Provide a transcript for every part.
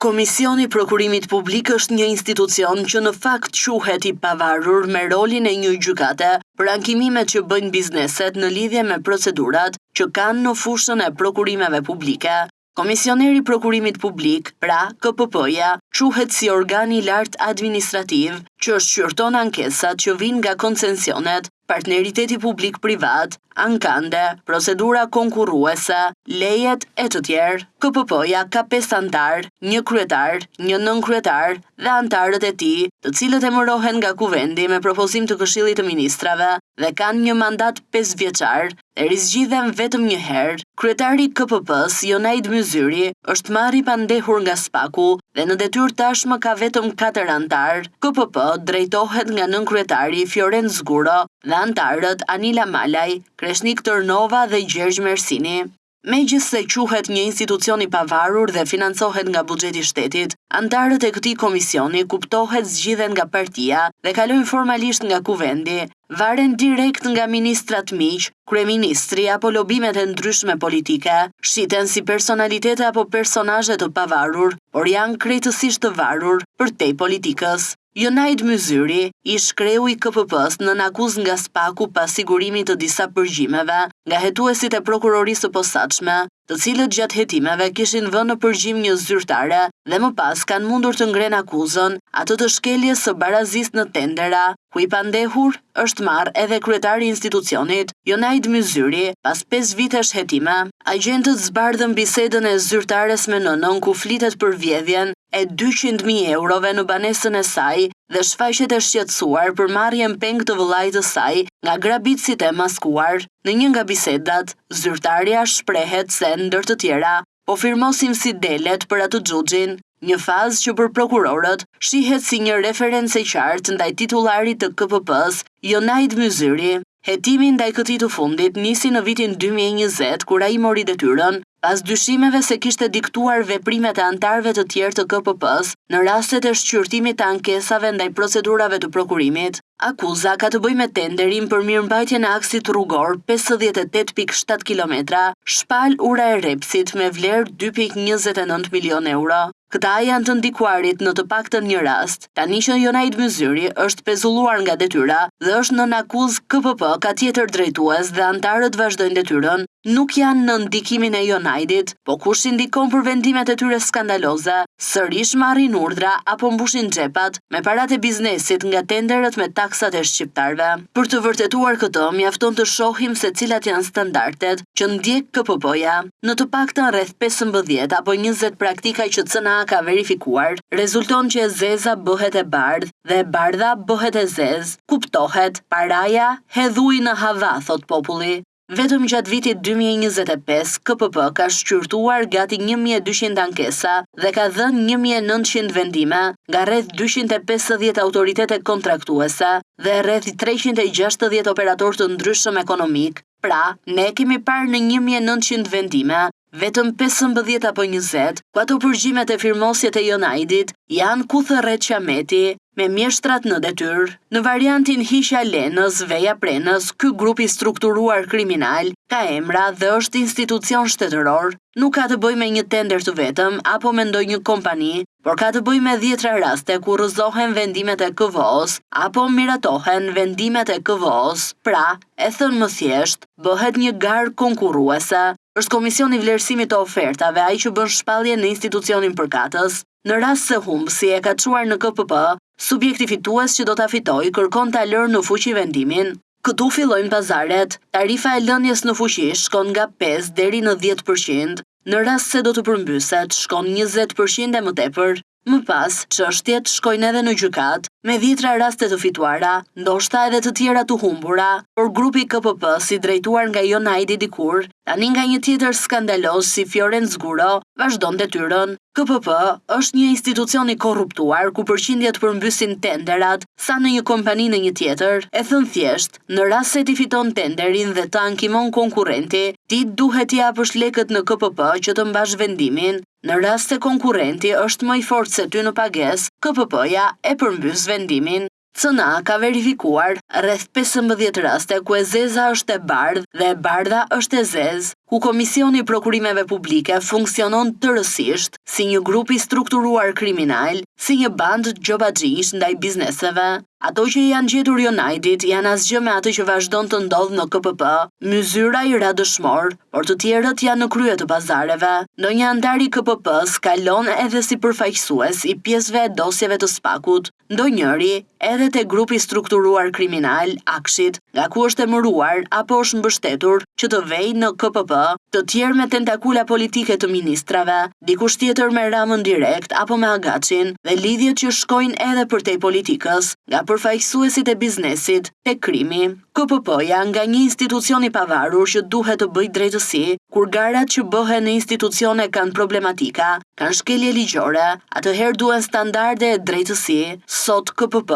Komisioni i Prokurimit Publik është një institucion që në fakt quhet i pavarur me rolin e një gjykate për ankimimet që bëjnë bizneset në lidhje me procedurat që kanë në fushën e prokurimeve publike. Komisioneri i Prokurimit Publik, pra KPP-ja, quhet si organi lart administrativ që shqyrton ankesat që vijnë nga koncesionet, partneriteti publik-privat, ankande, procedura konkurruese, lejet e të tjerë. KPP-ja ka 5 antar, 1 kryetar, 1 nënkryetar dhe antarët e tij, të cilët emërohen nga Kuvendi me propozim të Këshillit të Ministrave dhe kanë një mandat 5 vjeçar dhe rizgjidhen vetëm një herë. Kryetari i KPP-s, Jonaid Myzyri, është marrë i pandehur nga Spaku dhe në detyrë tashmë ka vetëm 4 antar. KPP drejtohet nga nënkryetari Florent Zguro dhe antarët Anila Malaj, Kreshnik Tërnova dhe Gjergj Mersini. Megjithse quhet një institucion i pavarur dhe financohet nga buxheti i shtetit, antarët e këtij komisioni kuptohet zgjidhen nga partia dhe kalojnë formalisht nga Kuvendi, varen direkt nga ministrat miq, kryeministri apo lobimet e ndryshme politike, shiten si personalitete apo personazhe të pavarur, por janë krejtësisht të varur përtej politikës. Jonaid Myzyri, ish kreu i KPP-s, nën akuzë nga Spaku pas sigurimit të disa përgjimeve nga hetuesit e prokurorisë së posaçme, të cilët gjatë hetimeve kishin vënë në përgjim një zyrtare dhe më pas kanë mundur të ngrenë akuzën atë të shkeljes së barazisë në tendera, ku i pandehur është marrë edhe kryetari i institucionit, Jonaid Myzyri, pas 5 vitesh hetime. Agjentët zbardhën bisedën e zyrtares me nënën ku flitet për vjedhjen e 200.000 eurove në banesën e saj dhe shfaqet e shqetësuar për marrjen peng të vëllait të saj nga grabitësit e maskuar. Në një nga bisedat, zyrtarja shprehet se ndër të tjera po firmosim si delet për atë xhuxhin, një fazë që për prokurorët shihet si një referencë e qartë ndaj titullarit të KPP-s, Jonaid Myzyri. Hetimi ndaj këtij të fundit nisi në vitin 2020 kur ai mori detyrën pas dyshimeve se kishte diktuar veprimet e antarëve të tjerë të KPP-s në rastet e shqyrtimit të ankesave ndaj procedurave të prokurimit. Akuza ka të bëjë me tenderin për mirëmbajtjen e aksit rrugor 58.7 kilometra, shpal ura e Repsit me vlerë 2.29 milion euro. Këta janë të ndikuarit në të paktën një rast. Tani që Jonaid Myzyri është pezulluar nga detyra dhe është nën akuzë, KPP ka tjetër drejtues dhe antarët vazhdojnë detyrën, nuk janë në ndikimin e Jonaidit, po kush i ndikon për vendimet e tyre skandaloze, sërish marrin urdhra apo mbushin xhepat me paratë e biznesit nga tenderët me taksat e shqiptarëve. Për të vërtetuar këtë, mjafton të shohim se cilat janë standardet që ndjek KPP-ja. Në të paktën rreth 15 apo 20 praktika që CNA ka verifikuar, rezulton që e zeza bëhet e bardhë dhe e bardha bëhet e zezë. Kuptohet, paraja hedhui në hava, thot populli. Vetëm gjatë vitit 2025, KPP ka shqyrtuar gati 1200 ankesa dhe ka dhënë 1900 vendime nga rreth 250 autoritete kontraktuese dhe rreth 360 operatorë të ndryshëm ekonomik. Pra, ne kemi parë në 1900 vendime, vetëm 15 apo 20, ku ato përgjimet e firmosjet e Jonaidit janë kuthë rreth qameti, me mjeshtrat në detyrë. Në variantin Hiqja Lenës, Veja Prenës, ky grup i strukturuar kriminal ka emra dhe është institucion shtetëror, nuk ka të bëjë me një tender të vetëm apo me ndonjë kompani, por ka të bëjë me 10 raste ku rrëzohen vendimet e KVO-s apo miratohen vendimet e KVO-s. Pra, e thënë më thjesht, bëhet një garë konkurruese. Është komisioni vlerësimit të ofertave ai që bën shpallje në institucionin përkatës. Në rast se humbësi e ka çuar në KPP, subjekti fitues që do ta fitojë kërkon ta lërë në fuqi vendimin. Këtu fillojnë pazaret. Tarifa e lënies në fuqi shkon nga 5 deri në 10%. Në rast se do të përmbyset, shkon 20% e më tepër. Më pas, çështjet shkojnë edhe në gjykat, me 10 raste të fituara, ndoshta edhe të tjera të humbura, por grupi KPP si drejtuar nga Jonaidi dikur, tani nga një tjetër skandaloz si Florent Zguro, vazhdon detyrën. KPP është një institucion i korruptuar ku përqindjet përmbysin tenderat sa në një kompani në një tjetër. E thënë thjesht, në rast se ti fiton tenderin dhe të ankimon konkurrenti, ti duhet t'i japësh lekët në KPP që të mbash vendimin. Në rast se konkurrenti është më i fortë se ty në pagesë, KPP-ja e përmbys vendimin. CNA ka verifikuar rreth 15 raste ku e zeza është e bardhë dhe e bardha është e zezë. ku Komisioni i Prokurimeve Publike funksionon tërësisht si një grup i strukturuar kriminal, si një band gjobaxhish ndaj bizneseve. Ato që janë gjetur Jonajdit janë asgjë me atë që vazhdon të ndodh në KPP, myzyra i radëshmor, por të tjerët janë në krye të pazareve. Ndonjë antar i KPP-s kalon edhe si përfaqësues i pjesëve e dosjeve të SPAK-ut, ndonjëri edhe te grupi strukturuar kriminal Akshit, nga ku është emëruar apo është mbështetur që të vejë në KPP, të tjerë me tentakula politike të ministrave, dikush tjetër me Ramën direkt apo me Agaçin, dhe lidhjet që shkojnë edhe përtej politikës, nga përfaqësuesit e biznesit te krimi. KPP-ja nga një institucion i pavarur që duhet të bëjë drejtësi, kur garat që bëhen në institucione kanë problematika, kanë shkelje ligjore, atëherë duhen standarde e drejtësi. Sot KPP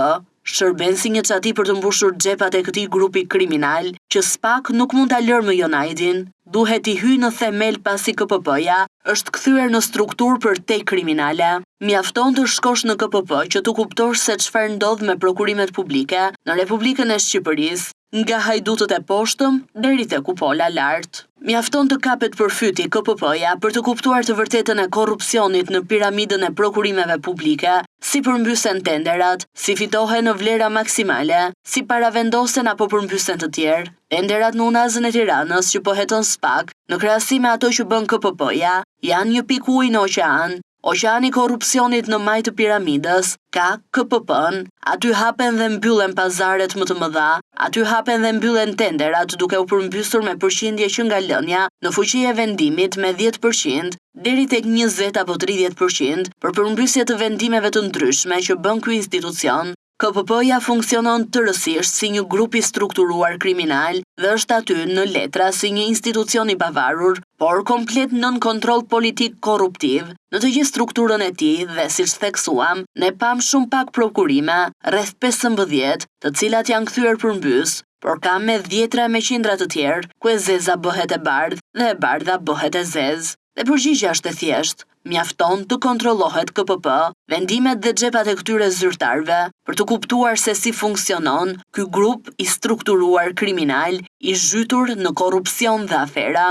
shërben si një çati për të mbushur xhepat e këtij grupi kriminal, që SPAK nuk mund ta lërë më Jonajdin. Duhet i hyjë në themel pasi KPP-ja është kthyer në strukturë për te kriminale. Mjafton të shkosh në KPP që të kuptosh se çfarë ndodh me prokurimet publike në Republikën e Shqipërisë, nga hajdutët e poshtëm deri te kupola lart. Mjafton të kapet përfyti KPP-ja për të kuptuar të vërtetën e korrupsionit në piramidën e prokurimeve publike, si përmbysen tenderat, si fitohen në vlera maksimale, si paravendosen apo përmbysen të tjerë. Tenderat në Unazën e Tiranës që po heton SPAK, në krahasim me ato që bën KPP-ja, janë një pikë uji në oqean. Oqeani i korrupsionit në majtë të piramidës ka KPP-n, aty hapen dhe mbyllen pazaret më të mëdha, aty hapen dhe mbyllen tenderat duke u përmbysur me përqindje që nga lënia në fuqi e vendimit me 10% deri tek 20 apo 30% për përmbysje të vendimeve të ndryshme që bën ky institucion. KPP-ja funksionon tërësisht si një grup i strukturuar kriminal dhe është aty në letra si një institucion i pavarur, por komplet nën kontroll politik korruptiv. Në të gjithë strukturën e tij dhe siç theksuam, ne pam shumë pak prokurime, rreth 15, të cilat janë kthyer përmbys, por ka me dhjetra me qindra të tjerë, ku e zeza bëhet e bardhë dhe e bardha bëhet e zezë. Dhe përgjigjja është e thjeshtë. Mjafton të kontrollohet KPP, vendimet dhe xhepat e këtyre zyrtarëve për të kuptuar se si funksionon ky grup i strukturuar kriminal i zhytur në korrupsion dhe afera.